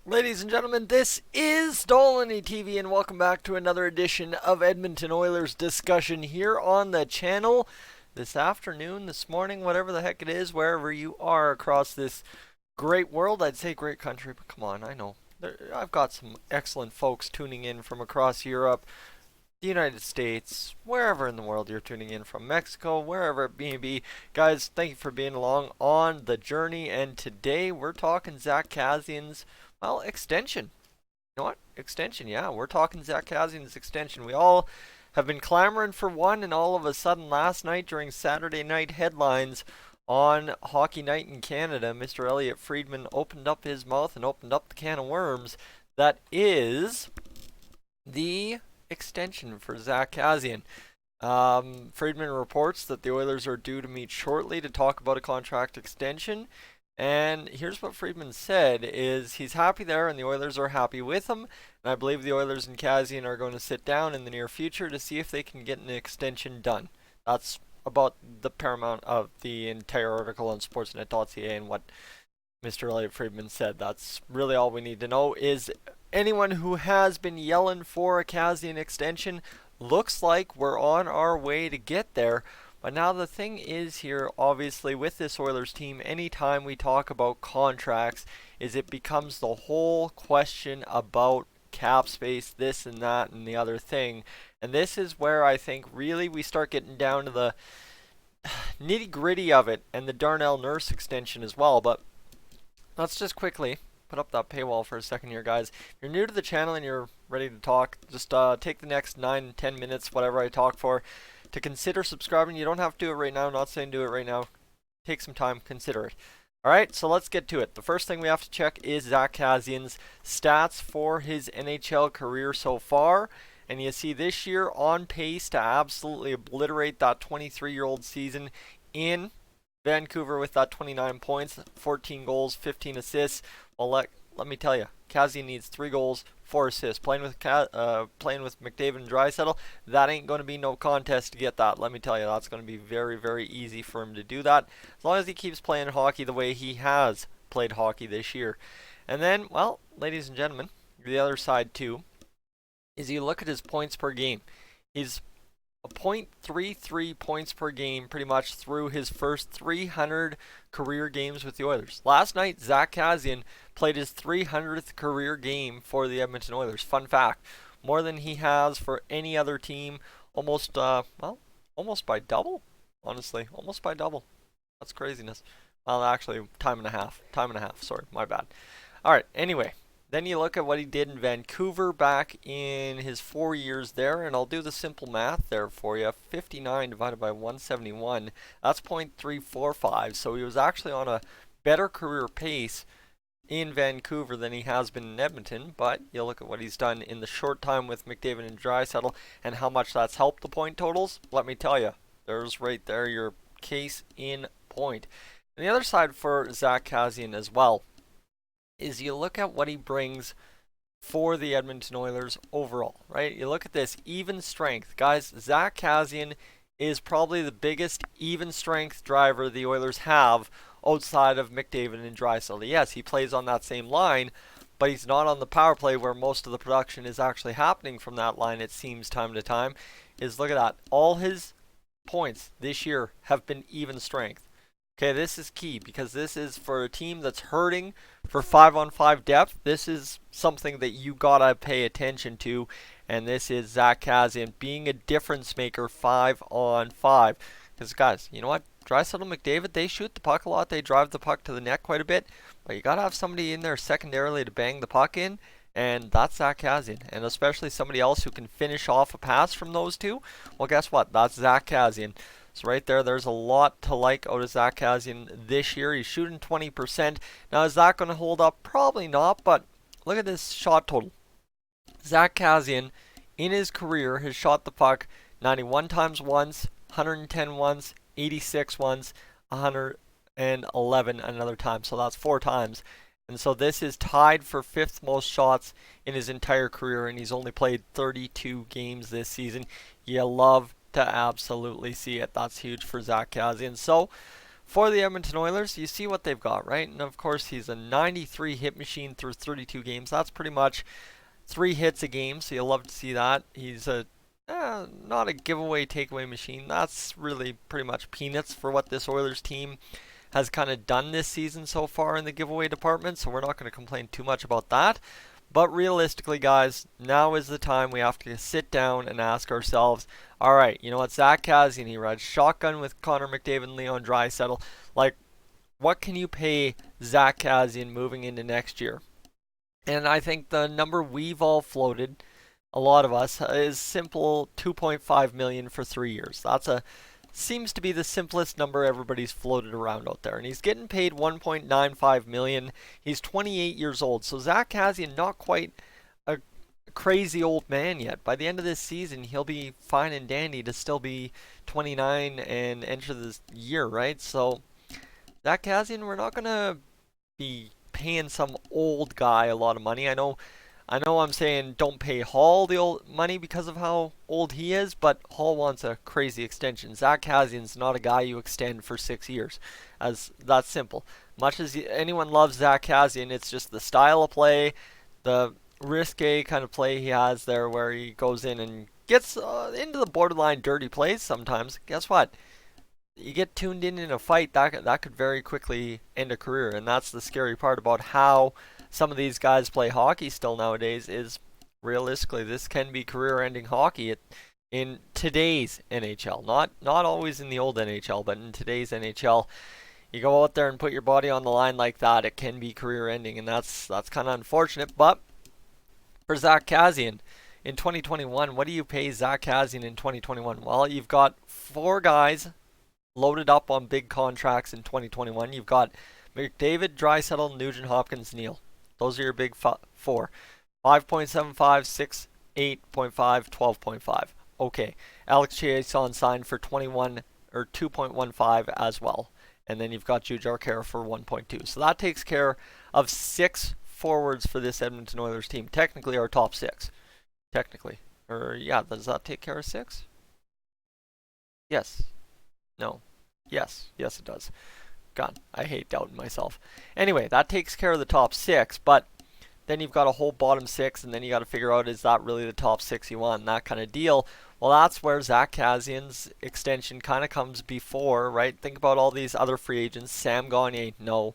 Ladies and gentlemen, this is Dolynny TV, and welcome back to another edition of Edmonton Oilers discussion here on the channel. This afternoon, this morning, whatever the heck it is, wherever you are across this great world. I'd say great country, but come on, I know. I've got some excellent folks tuning in from across Europe, the United States, wherever in the world you're tuning in from, Mexico, wherever it may be. Guys, thank you for being along on the journey, and today we're talking Zack Kassian's, extension. You know what? Extension, yeah. We're talking Zack Kassian's extension. We all have been clamoring for one, and all of a sudden last night during Saturday night headlines on Hockey Night in Canada, Mr. Elliotte Friedman opened up his mouth and opened up the can of worms that is the extension for Zack Kassian. Friedman reports that the Oilers are due to meet shortly to talk about a contract extension. And here's what Friedman said is he's happy there and the Oilers are happy with him. And I believe the Oilers and Kassian are going to sit down in the near future to see if they can get an extension done. That's about the paramount of the entire article on sportsnet.ca and what Mr. Elliotte Friedman said. That's really all we need to know. Is anyone who has been yelling for a Kassian extension, looks like we're on our way to get there. But now the thing is here, obviously, with this Oilers team, anytime we talk about contracts, is it becomes the whole question about cap space, this and that and the other thing. And this is where I think really we start getting down to the nitty gritty of it and the Darnell Nurse extension as well. But let's just quickly put up that paywall for a second here, guys. If you're new to the channel and you're ready to talk, just take the next 9-10 minutes, whatever I talk for, to consider subscribing. You don't have to do it right now. I'm not saying do it right now. Take some time, consider it. Alright, so let's get to it. The first thing we have to check is Zack Kassian's stats for his NHL career so far. And you see this year on pace to absolutely obliterate that 23-year-old season in Vancouver with that 29 points, 14 goals, 15 assists. Well, let me tell you, Kassian needs 3 goals, 4 assists. Playing with McDavid and Draisaitl, that ain't going to be no contest to get that. Let me tell you, that's going to be very, very easy for him to do that, as long as he keeps playing hockey the way he has played hockey this year. And then, well, ladies and gentlemen, the other side too, is you look at his points per game. He's a .33 points per game pretty much through his first 300 career games with the Oilers. Last night, Zack Kassian played his 300th career game for the Edmonton Oilers. Fun fact, more than he has for any other team, almost by double, honestly, almost by double. That's craziness. Well, actually, time and a half, sorry, my bad. Alright, anyway, then you look at what he did in Vancouver back in his 4 years there, and I'll do the simple math there for you. 59 divided by 171, that's .345, so he was actually on a better career pace in Vancouver than he has been in Edmonton, but you look at what he's done in the short time with McDavid and Draisaitl and how much that's helped the point totals. Let me tell you, there's right there your case in point. And the other side for Zack Kassian as well is you look at what he brings for the Edmonton Oilers overall, right? You look at this even strength. Guys, Zack Kassian is probably the biggest even strength driver the Oilers have outside of McDavid and Draisaitl. Yes, he plays on that same line, but he's not on the power play where most of the production is actually happening from that line, it seems, time to time. Is look at that. All his points this year have been even strength. Okay, this is key because this is for a team that's hurting for 5-on-5 depth. This is something that you gotta pay attention to, and this is Zack Kassian being a difference maker 5-on-5. Because guys, you know what? Draisaitl and McDavid, they shoot the puck a lot. They drive the puck to the net quite a bit, but you gotta have somebody in there secondarily to bang the puck in, and that's Zack Kassian. And especially somebody else who can finish off a pass from those two. Well, guess what? That's Zack Kassian. So right there's a lot to like out of Zack Kassian this year. He's shooting 20%. Now, is that going to hold up? Probably not, but look at this shot total. Zack Kassian, in his career, has shot the puck 91 times once, 110 once, 86 once, 111 another time. So that's 4 times. And so this is tied for 5th most shots in his entire career, and he's only played 32 games this season. You love to absolutely see it. That's huge for Zack Kassian. So for the Edmonton Oilers, you see what they've got, right? And of course, he's a 93 hit machine through 32 games. That's pretty much 3 hits a game, so you'll love to see that. He's a not a giveaway takeaway machine. That's really pretty much peanuts for what this Oilers team has kind of done this season so far in the giveaway department, so we're not going to complain too much about that. But realistically, guys, now is the time we have to sit down and ask ourselves, all right, you know what, Zack Kassian, he rides shotgun with Connor McDavid and Leon Draisaitl. Like, what can you pay Zack Kassian moving into next year? And I think the number we've all floated, a lot of us, is simple 2.5 million for 3 years. Seems to be the simplest number everybody's floated around out there. And he's getting paid 1.95 million. He's 28 years old. So Zack Kassian, not quite a crazy old man yet. By the end of this season, he'll be fine and dandy to still be 29 and enter this year, right? So Zack Kassian, we're not going to be paying some old guy a lot of money. I know I'm saying don't pay Hall the old money because of how old he is, but Hall wants a crazy extension. Zack Kassian's not a guy you extend for 6 years. That's simple. Much as anyone loves Zack Kassian, it's just the style of play, the risque kind of play he has there where he goes in and gets into the borderline dirty plays sometimes. Guess what? You get tuned in a fight, that could very quickly end a career, and that's the scary part about how some of these guys play hockey still nowadays. Is realistically this can be career-ending hockey in today's NHL, not always in the old NHL, but in today's NHL. You go out there and put your body on the line like that, it can be career-ending, and that's kind of unfortunate. But for Zack Kassian in 2021, what do you pay Zack Kassian in 2021? Well, you've got 4 guys loaded up on big contracts in 2021. You've got McDavid, Draisaitl, Nugent Hopkins, Neal. Those are your big 4. 5.75, 6, 8.5, 12.5. Okay. Alex Chiasson signed for 21 or 2.15 as well. And then you've got Jujhar Khaira for 1.2. So that takes care of 6 forwards for this Edmonton Oilers team. Technically our top 6. Technically. Or yeah, does that take care of 6? Yes. No. Yes. Yes, it does. God, I hate doubting myself. Anyway, that takes care of the top 6, but then you've got a whole bottom 6, and then you got to figure out, is that really the top 6 you want, and that kind of deal. Well, that's where Zack Kassian's extension kind of comes before, right? Think about all these other free agents. Sam Gagner, no.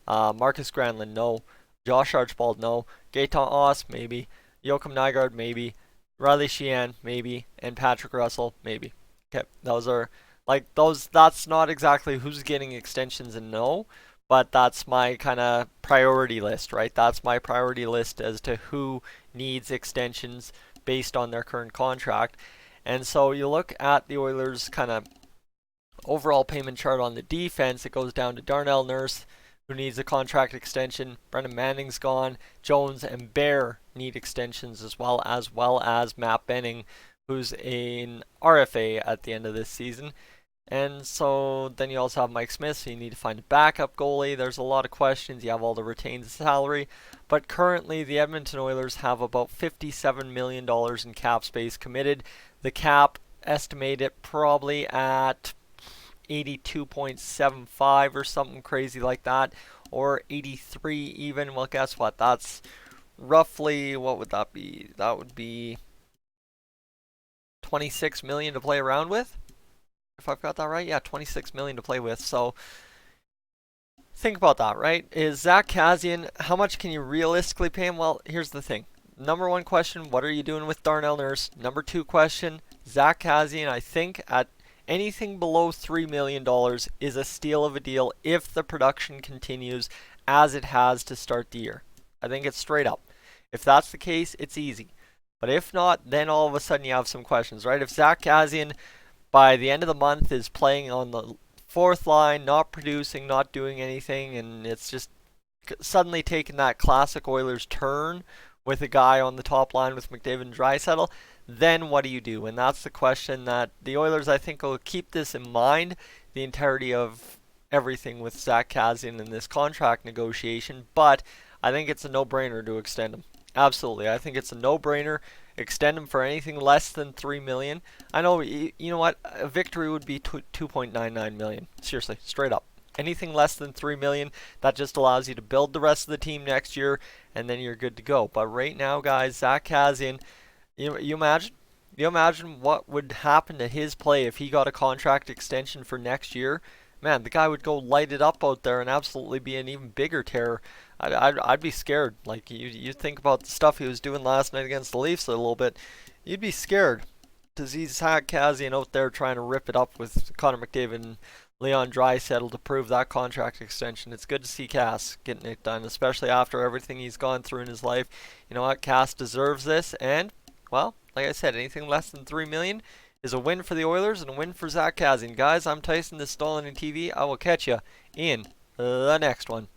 Marcus Granlund, no. Josh Archibald, no. Gaetan Haas, maybe. Joakim Nygard, maybe. Riley Sheahan, maybe. And Patrick Russell, maybe. Okay, those are... that's not exactly who's getting extensions and no, but that's my kind of priority list, right? That's my priority list as to who needs extensions based on their current contract. And so you look at the Oilers' kind of overall payment chart on the defense, it goes down to Darnell Nurse, who needs a contract extension. Brendan Manning's gone. Jones and Bear need extensions as well as Matt Benning, who's an RFA at the end of this season. And so then you also have Mike Smith, so you need to find a backup goalie. There's a lot of questions. You have all the retained salary. But currently, the Edmonton Oilers have about $57 million in cap space committed. The cap estimated probably at 82.75 or something crazy like that. Or 83 even. Well, guess what? That's roughly, what would that be? That would be 26 million to play around with. If I've got that right, yeah, 26 million to play with. So think about that, right? Is Zack Kassian, how much can you realistically pay him? Well, here's the thing. Number 1 question, what are you doing with Darnell Nurse? Number 2 question, Zack Kassian, I think at anything below $3 million is a steal of a deal if the production continues as it has to start the year. I think it's straight up. If that's the case, it's easy. But if not, then all of a sudden you have some questions, right? If Zack Kassian by the end of the month is playing on the 4th line, not producing, not doing anything, and it's just suddenly taking that classic Oilers turn with a guy on the top line with McDavid and Draisaitl, then what do you do? And that's the question that the Oilers, I think, will keep this in mind the entirety of everything with Zack Kassian in this contract negotiation, but I think it's a no-brainer to extend him. Absolutely. I think it's a no-brainer. Extend him for anything less than $3 million. I know, you know what? A victory would be $2.99 million. Seriously, straight up. Anything less than $3 million, that just allows you to build the rest of the team next year, and then you're good to go. But right now, guys, Zack Kassian, you imagine? You imagine what would happen to his play if he got a contract extension for next year? Man, the guy would go light it up out there and absolutely be an even bigger terror. I'd be scared. Like, you think about the stuff he was doing last night against the Leafs a little bit, you'd be scared to see Zack Kassian out there trying to rip it up with Connor McDavid and Leon Draisaitl to prove that contract extension. It's good to see Cass getting it done, especially after everything he's gone through in his life. You know what? Cass deserves this, and, well, like I said, anything less than $3 million is a win for the Oilers and a win for Zack Kassian. Guys, I'm Tyson, this is Dolynny TV. I will catch you in the next one.